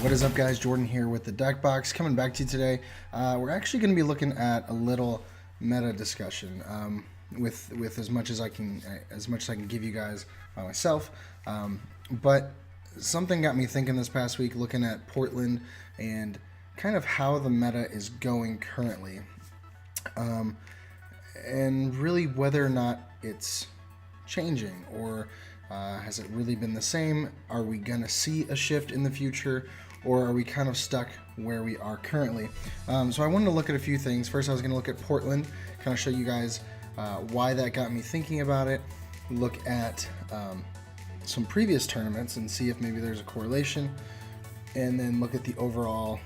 What is up, guys? Jordan here with the Deck Box, coming back to you today. We're actually going to be looking at a little meta discussion with as much as I can give you guys by myself. But something got me thinking this past week, looking at Portland and kind of how the meta is going currently, and really whether or not it's changing, or has it really been the same? Are we going to see a shift in the future, or are we kind of stuck where we are currently? So I wanted to look at a few things. First, I was going to look at Portland, kind of show you guys why that got me thinking about it, look at some previous tournaments and see if maybe there's a correlation, and then look at the overall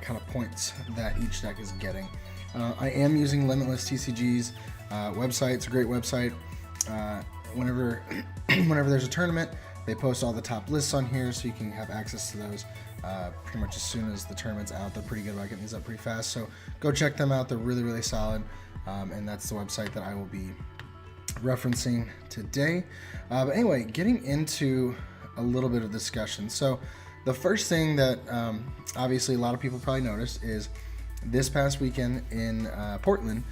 kind of points that each deck is getting. I am using Limitless TCG's website. It's a great website. Whenever there's a tournament, they post all the top lists on here, so you can have access to those pretty much as soon as the tournament's out. They're pretty good about getting these up pretty fast, so go check them out. They're really, really solid, and that's the website that I will be referencing today. But anyway, getting into a little bit of discussion. So the first thing that obviously a lot of people probably noticed is this past weekend in Portland,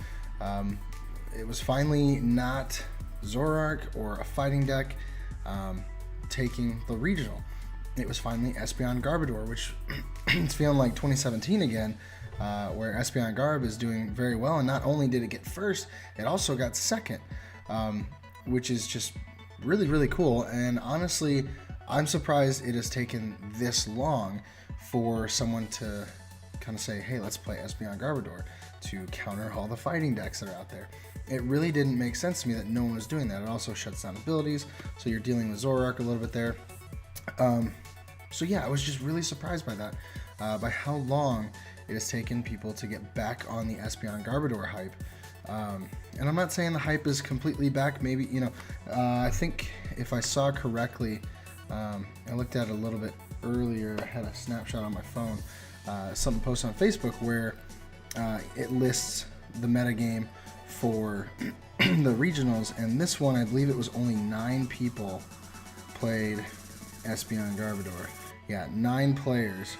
it was finally not Zoroark or a fighting deck taking the regional. It was finally Espeon Garbodor, which it's feeling like 2017 again, where Espeon Garb is doing very well, and not only did it get first, it also got second, which is just really, really cool. And honestly, I'm surprised it has taken this long for someone to kind of say, hey, let's play Espeon Garbodor to counter all the fighting decks that are out there. It really didn't make sense to me that no one was doing that. It also shuts down abilities, so you're dealing with Zoroark a little bit there. So yeah, I was just really surprised by that, by how long it has taken people to get back on the Espeon Garbodor hype. And I'm not saying the hype is completely back. Maybe, I think if I saw correctly, I looked at it a little bit earlier. I had a snapshot on my phone, something posted on Facebook where it lists the metagame for the regionals, and this one, I believe it was only 9 people played Espeon Garbodor. Yeah, 9 players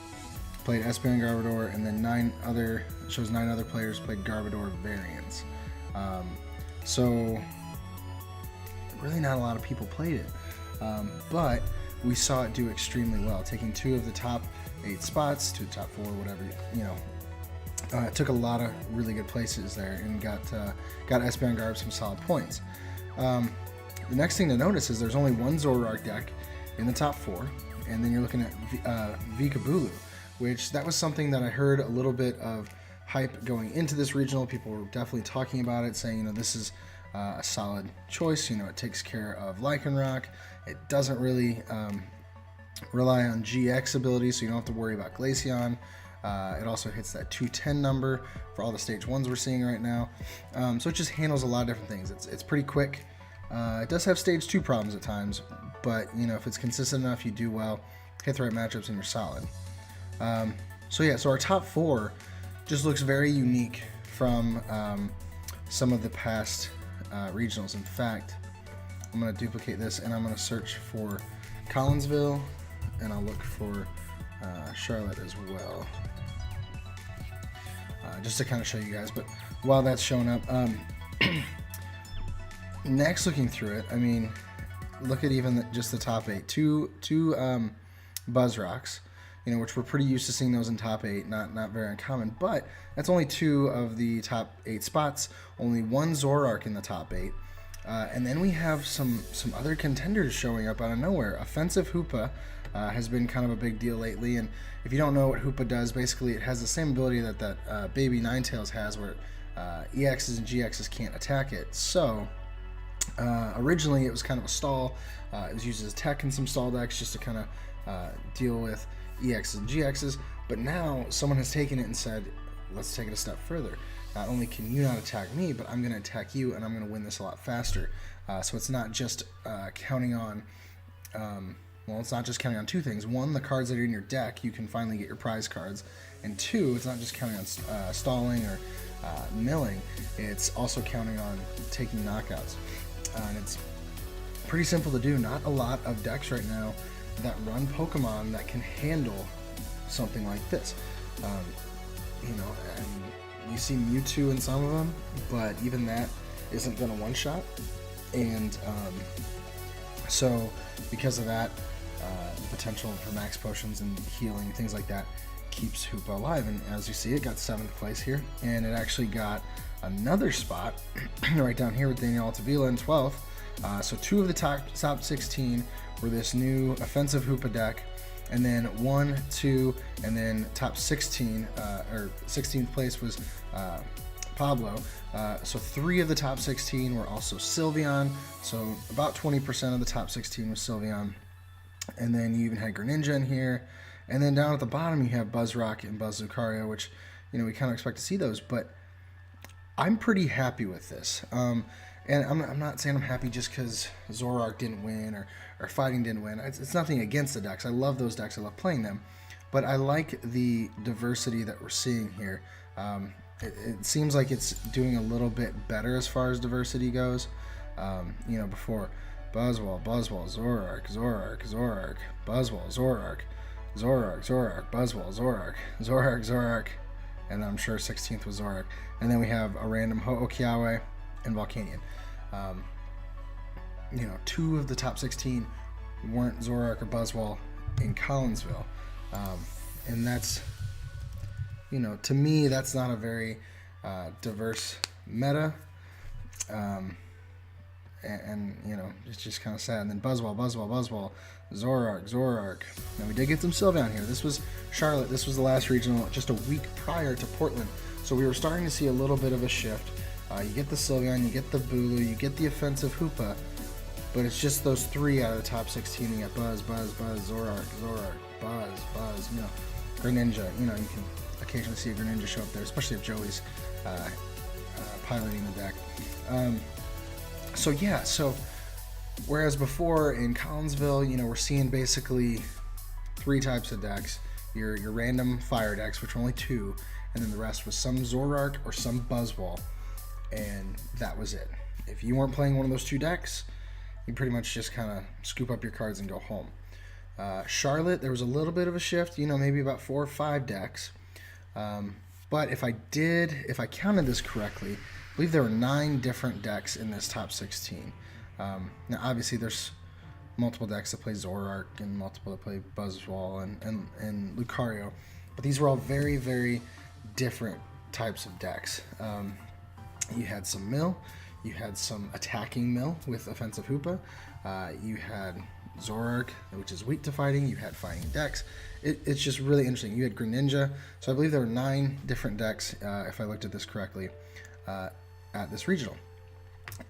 played Espeon Garbodor, and then 9 other players played Garbodor variants. So really not a lot of people played it, but we saw it do extremely well, taking 2 of the top 8 spots, 2 of the top 4, whatever, it took a lot of really good places there and got Espeon Garb some solid points. The next thing to notice is there's only one Zoroark deck in the top 4, and then you're looking at Vikabulu, which that was something that I heard a little bit of hype going into this regional. People were definitely talking about it, saying, this is a solid choice. It takes care of Lycanroc. It doesn't really rely on GX abilities, so you don't have to worry about Glaceon. It also hits that 210 number for all the stage 1s we're seeing right now. So it just handles a lot of different things. It's pretty quick. It does have stage 2 problems at times, but if it's consistent enough, you do well, hit the right matchups, and you're solid. So our top 4 just looks very unique from some of the past regionals. In fact, I'm going to duplicate this, and I'm going to search for Collinsville, and I'll look for Charlotte as well, just to kind of show you guys. But while that's showing up, next, looking through it, I mean, look at even just the top 8. Two Buzzrocks, which we're pretty used to seeing those in top 8, not very uncommon, but that's only 2 of the top 8 spots, only 1 Zoroark in the top 8. And then we have some other contenders showing up out of nowhere. Offensive Hoopa has been kind of a big deal lately, and if you don't know what Hoopa does, basically it has the same ability that baby Ninetales has, where EXs and GXs can't attack it. So originally it was kind of a stall. It was used as tech in some stall decks just to kind of deal with EXs and GXs, but now someone has taken it and said, let's take it a step further. Not only can you not attack me, but I'm going to attack you, and I'm going to win this a lot faster. So it's not just counting on, it's not just counting on 2 things. 1, the cards that are in your deck, you can finally get your prize cards. And 2, it's not just counting on stalling or milling. It's also counting on taking knockouts. And it's pretty simple to do. Not a lot of decks right now that run Pokemon that can handle something like this. You know, and you see Mewtwo in some of them, but even that isn't going to one-shot. And so because of that, the potential for max potions and healing, things like that, keeps Hoopa alive. And as you see, it got 7th place here, and it actually got another spot right down here with Daniel Altavilla in 12th. So 2 of the top 16 were this new offensive Hoopa deck, and then 1, 2, and then top 16, or 16th place was Pablo. So 3 of the top 16 were also Sylveon, so about 20% of the top 16 was Sylveon. And then you even had Greninja in here, and then down at the bottom you have Buzzrock and Buzz Lucario, which, you know, we kind of expect to see those, but I'm pretty happy with this. And I'm not saying I'm happy just because Zoroark didn't win or Fighting didn't win. It's nothing against the decks. I love those decks. I love playing them. But I like the diversity that we're seeing here. It seems like it's doing a little bit better as far as diversity goes. You know, before Buzzwole, Zoroark, Buzzwole, Zoroark, Buzzwole, Zoroark, and I'm sure 16th was Zoroark. And then we have a random Ho-Oh-Kiawe and Volcanion. You know, 2 of the top 16 weren't Zoroark or Buzzwole in Collinsville. And that's, you know, to me, that's not a very diverse meta. And you know, it's just kind of sad. And then Buzzwole, Zoroark. Now we did get some Sylveon here. This was Charlotte. This was the last regional, just a week prior to Portland. So we were starting to see a little bit of a shift. You get the Sylveon, you get the Bulu, you get the offensive Hoopa, but it's just those 3 out of the top 16. You got Buzz, Zoroark, Buzz, you know, Greninja. You know, you can occasionally see a Greninja show up there, especially if Joey's piloting the deck. So yeah, so whereas before in Collinsville, you know, we're seeing basically 3 types of decks. Your random fire decks, which were only 2, and then the rest was some Zoroark or some Buzzwole. And that was it. If you weren't playing one of those 2 decks, you pretty much just kind of scoop up your cards and go home. Charlotte, there was a little bit of a shift, you know, maybe about 4 or 5 decks. But if I counted this correctly, I believe there were 9 different decks in this top 16. Now, obviously, there's multiple decks that play Zoroark and multiple that play Buzzwole and Lucario. But these were all very, very different types of decks. You had some mill, you had some attacking mill with offensive Hoopa, you had Zoroark, which is weak to fighting, you had fighting decks. It's just really interesting. You had Greninja, so I believe there were 9 different decks, if I looked at this correctly, at this regional.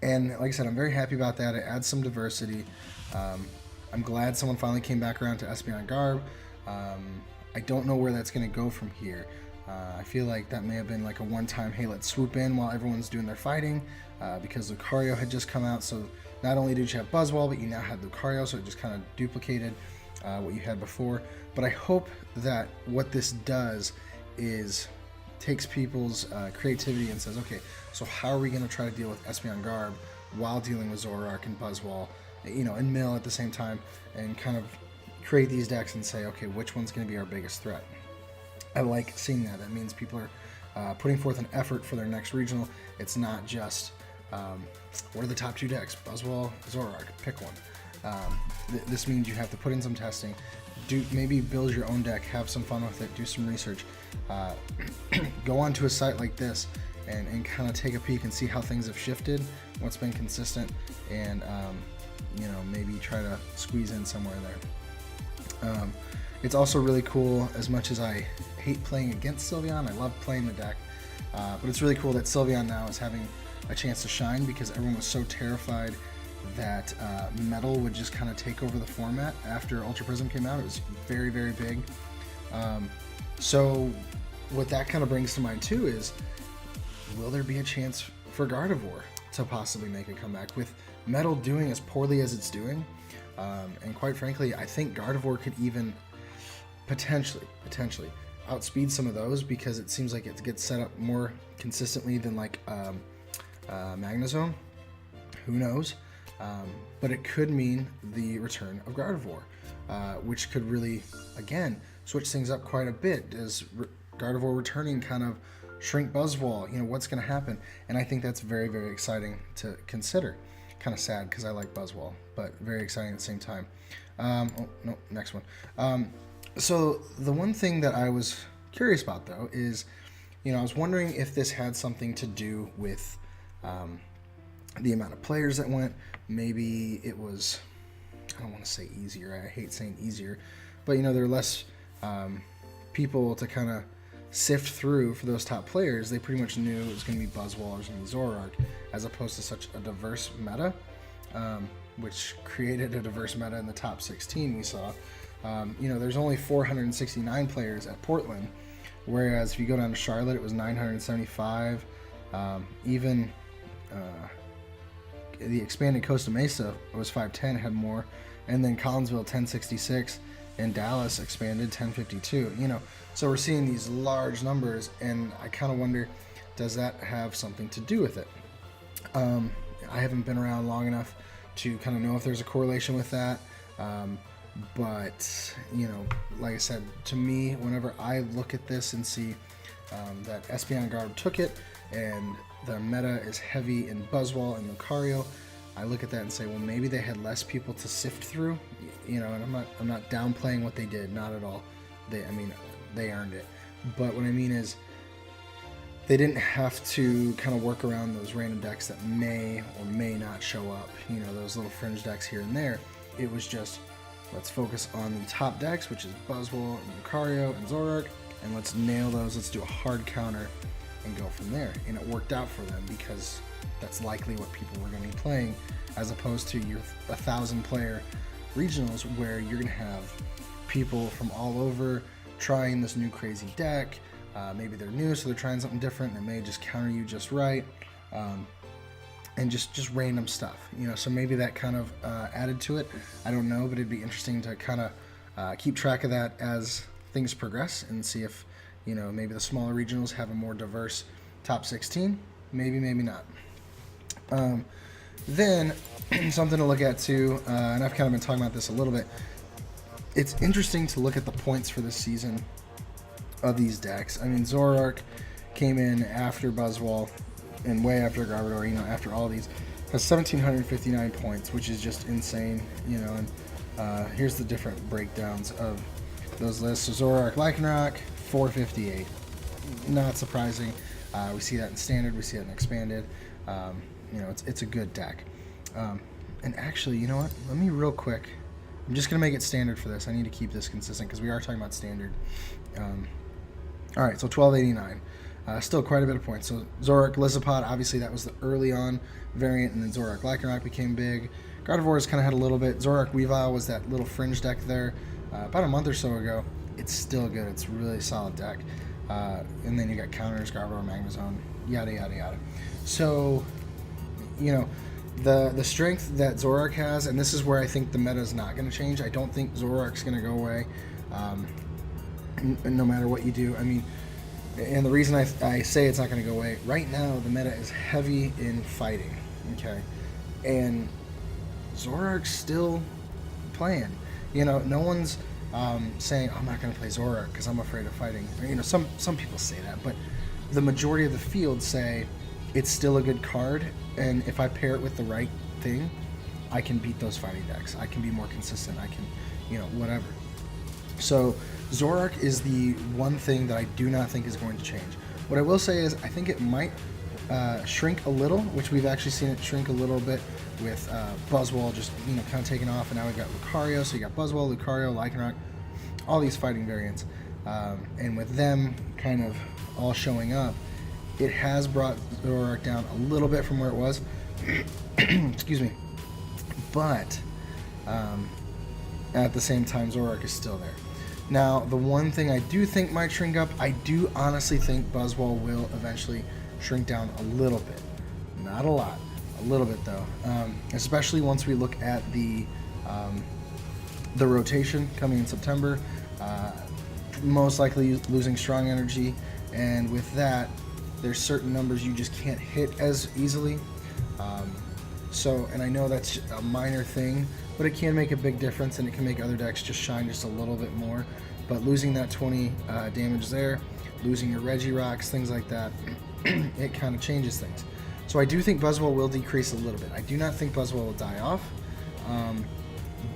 And like I said, I'm very happy about that. It adds some diversity. I'm glad someone finally came back around to Espeon Garb. I don't know where that's going to go from here. I feel like that may have been like a one-time, hey, let's swoop in while everyone's doing their fighting, because Lucario had just come out. So not only did you have Buzzwole, but you now had Lucario, so it just kind of duplicated what you had before. But I hope that what this does is takes people's creativity and says, okay, so how are we going to try to deal with Espeon Garb while dealing with Zoroark and Buzzwole, you know, and Mill at the same time, and kind of create these decks and say, okay, which one's going to be our biggest threat? I like seeing that. That means people are putting forth an effort for their next regional. It's not just, what are the top 2 decks? Buzzwole, Zoroark, pick one. This means you have to put in some testing, maybe build your own deck, have some fun with it, do some research, go onto a site like this and kind of take a peek and see how things have shifted, what's been consistent, and you know, maybe try to squeeze in somewhere there. It's also really cool, as much as I hate playing against Sylveon, I love playing the deck, but it's really cool that Sylveon now is having a chance to shine, because everyone was so terrified that Metal would just kind of take over the format after Ultra Prism came out. It was very, very big. So what that kind of brings to mind too is, will there be a chance for Gardevoir to possibly make a comeback with Metal doing as poorly as it's doing? And quite frankly, I think Gardevoir could even potentially outspeed some of those, because it seems like it gets set up more consistently than like Magnezone. Who knows? But it could mean the return of Gardevoir, which could really, again, switch things up quite a bit? Does Gardevoir returning kind of shrink Buzzwole? You know, what's going to happen? And I think that's very, very exciting to consider. Kind of sad because I like Buzzwole, but very exciting at the same time. Oh, no, next one. So the one thing that I was curious about, though, is, you know, I was wondering if this had something to do with the amount of players that went. Maybe it was, I don't want to say easier. I hate saying easier, but, you know, there are less people to kind of sift through for those top players. They pretty much knew it was going to be Buzzwole or it was going to be Zoroark, as opposed to such a diverse meta, which created a diverse meta in the top 16 we saw. You know, there's only 469 players at Portland, whereas if you go down to Charlotte, it was 975. Even the expanded Costa Mesa was 510, had more, and then Collinsville 1066, and Dallas expanded 1052. You know, so we're seeing these large numbers, and I kind of wonder, does that have something to do with it? I haven't been around long enough to kind of know if there's a correlation with that. But, you know, like I said, to me, whenever I look at this and see that Espeon Guard took it, and the meta is heavy in Buzzwole and Lucario, I look at that and say, well, maybe they had less people to sift through, you know, and I'm not downplaying what they did, not at all. They earned it. But what I mean is, they didn't have to kind of work around those random decks that may or may not show up, you know, those little fringe decks here and there. It was just, let's focus on the top decks, which is Buzzwole and Lucario and Zoroark, and let's nail those. Let's do a hard counter and go from there. And it worked out for them because that's likely what people were going to be playing, as opposed to your 1,000-player regionals where you're going to have people from all over trying this new crazy deck. Maybe they're new, so they're trying something different, and it may just counter you just right. And just random stuff, you know, so maybe that kind of added to it. I don't know, but it'd be interesting to kind of keep track of that as things progress and see if, you know, maybe the smaller regionals have a more diverse top 16, maybe not. Then something to look at too, and I've kind of been talking about this a little bit. It's interesting to look at the points for this season of these decks. I mean, Zoroark came in after Buzzwole and way after Gardevoir, you know, after all these, has 1,759 points, which is just insane, you know. And here's the different breakdowns of those lists. So Zoroark, Lycanroc, 458. Not surprising. We see that in Standard, we see that in Expanded. You know, it's a good deck. And actually, you know what? Let me real quick. I'm just going to make it Standard for this. I need to keep this consistent because we are talking about Standard. All right, so 1289. Still quite a bit of points. So Zoroark, Lizapod, obviously that was the early on variant, and then Zoroark, Lycanroc became big. Gardevoir's kind of had a little bit. Zoroark, Weavile was that little fringe deck there about a month or so ago. It's still good. It's a really solid deck. And then you got counters, Gardevoir, Magnezone, yada, yada, yada. So, you know, the strength that Zoroark has, and this is where I think the meta is not going to change. I don't think Zoroark's going to go away no matter what you do. I mean, and the reason I say it's not going to go away, right now the meta is heavy in fighting, okay? And Zoroark's still playing. You know, no one's saying, I'm not going to play Zoroark because I'm afraid of fighting. You know, some people say that, but the majority of the field say it's still a good card, and if I pair it with the right thing, I can beat those fighting decks. I can be more consistent. I can, you know, whatever. So Zoroark is the one thing that I do not think is going to change. What I will say is I think it might shrink a little, which we've actually seen it shrink a little bit with Buzzwole just, you know, kind of taking off, and now we've got Lucario. So you got Buzzwole, Lucario, Lycanroc, all these fighting variants. And with them kind of all showing up, it has brought Zoroark down a little bit from where it was. Excuse me. But at the same time, Zoroark is still there. Now, the one thing I do think might shrink up, I do honestly think Buzzwole will eventually shrink down a little bit. Not a lot. A little bit, though. Especially once we look at the rotation coming in September. Most likely losing strong energy. And with that, there's certain numbers you just can't hit as easily. And I know that's a minor thing, but it can make a big difference, and it can make other decks just shine just a little bit more. but losing that 20 damage there, losing your Regirocks, things like that, it kind of changes things. So I do think Buzzwole will decrease a little bit. I do not think Buzzwole will die off,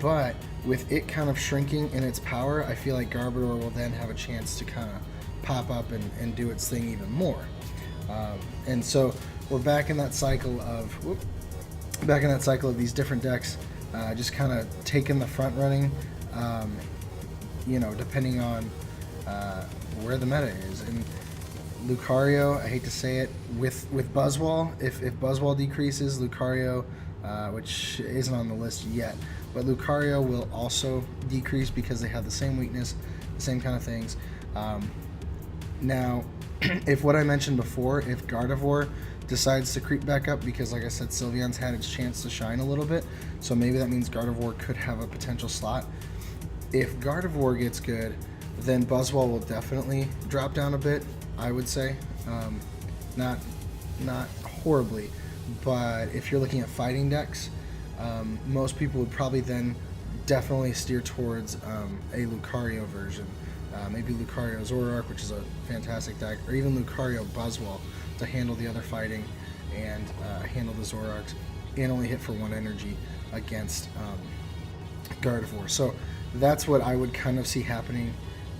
but with it kind of shrinking in its power, I feel like Garbodor will then have a chance to kind of pop up and do its thing even more. And so we're back in that cycle of these different decks, just kind of taking the front running, depending on where the meta is. And Lucario, I hate to say it, with Buzzwole, if Buzzwole decreases, Lucario, which isn't on the list yet, but Lucario will also decrease because they have the same weakness, the same kind of things. Now, if what I mentioned before, if Gardevoir decides to creep back up, because like I said, Sylveon's had its chance to shine a little bit, so maybe that means Gardevoir could have a potential slot. If Gardevoir gets good, then Buzzwole will definitely drop down a bit, I would say. Not horribly, but if you're looking at fighting decks, most people would probably then definitely steer towards a Lucario version. Maybe Lucario Zoroark, which is a fantastic deck, or even Lucario Buzzwole to handle the other fighting and handle the Zoroarks and only hit for 1 energy against Gardevoir. So that's what I would kind of see happening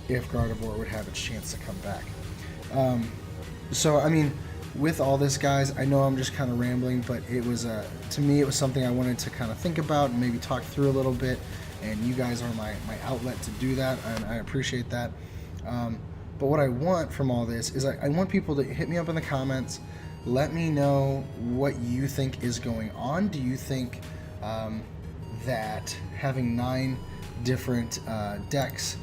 if Gardevoir would have its chance to come back. So, I mean, with all this, guys, I know I'm just kind of rambling, but it was, to me, it was something I wanted to kind of think about and maybe talk through a little bit, and you guys are my outlet to do that, and I appreciate that. But what I want from all this is I want people to hit me up in the comments, let me know what you think is going on. Do you think that having 9 different decks,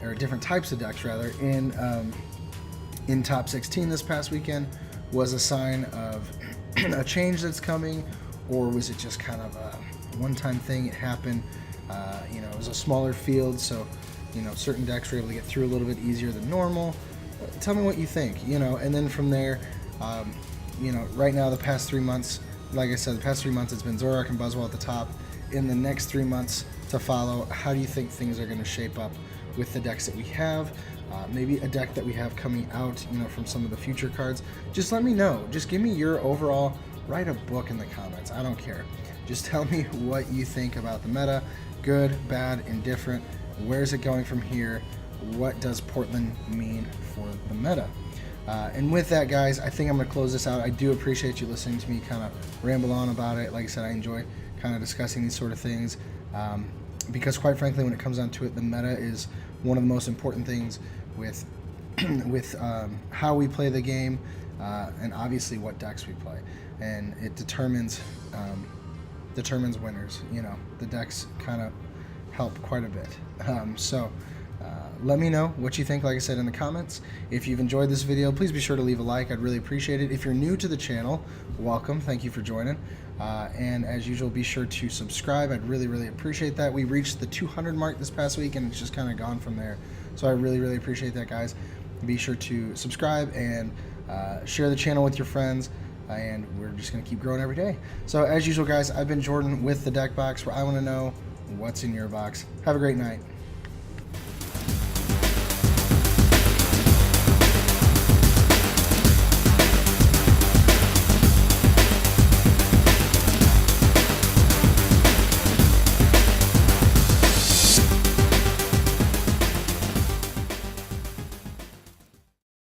or different types of decks rather, in top 16 this past weekend was a sign of a change that's coming, or was it just kind of a one-time thing? It happened, it was a smaller field, so certain decks were able to get through a little bit easier than normal. Tell me what you think, and then from there, right now the past 3 months, like I said, the past 3 months it's been Zoroark and Buzzwole at the top. In the next 3 months to follow, how do you think things are going to shape up with the decks that we have? Maybe a deck that we have coming out, from some of the future cards. Just let me know. Just give me your overall, write a book in the comments. I don't care. Just tell me what you think about the meta. Good, bad, indifferent. Where's it going from here? What does Portland mean for the meta? And with that, guys, I think I'm going to close this out. I do appreciate you listening to me kind of ramble on about it. Like I said, I enjoy kind of discussing these sort of things, because quite frankly, when it comes down to it, the meta is one of the most important things with how we play the game, and obviously what decks we play, and it determines winners. The decks kind of help quite a bit. So let me know what you think, like I said, in the comments. If you've enjoyed this video, please be sure to leave a like. I'd really appreciate it. If you're new to the channel, welcome. Thank you for joining. And as usual, be sure to subscribe. I'd really, really appreciate that. We reached the 200 mark this past week, and it's just kind of gone from there. So I really, really appreciate that, guys. Be sure to subscribe and share the channel with your friends, and we're just going to keep growing every day. So as usual, guys, I've been Jordan with the Deck Box, where I want to know what's in your box. Have a great night.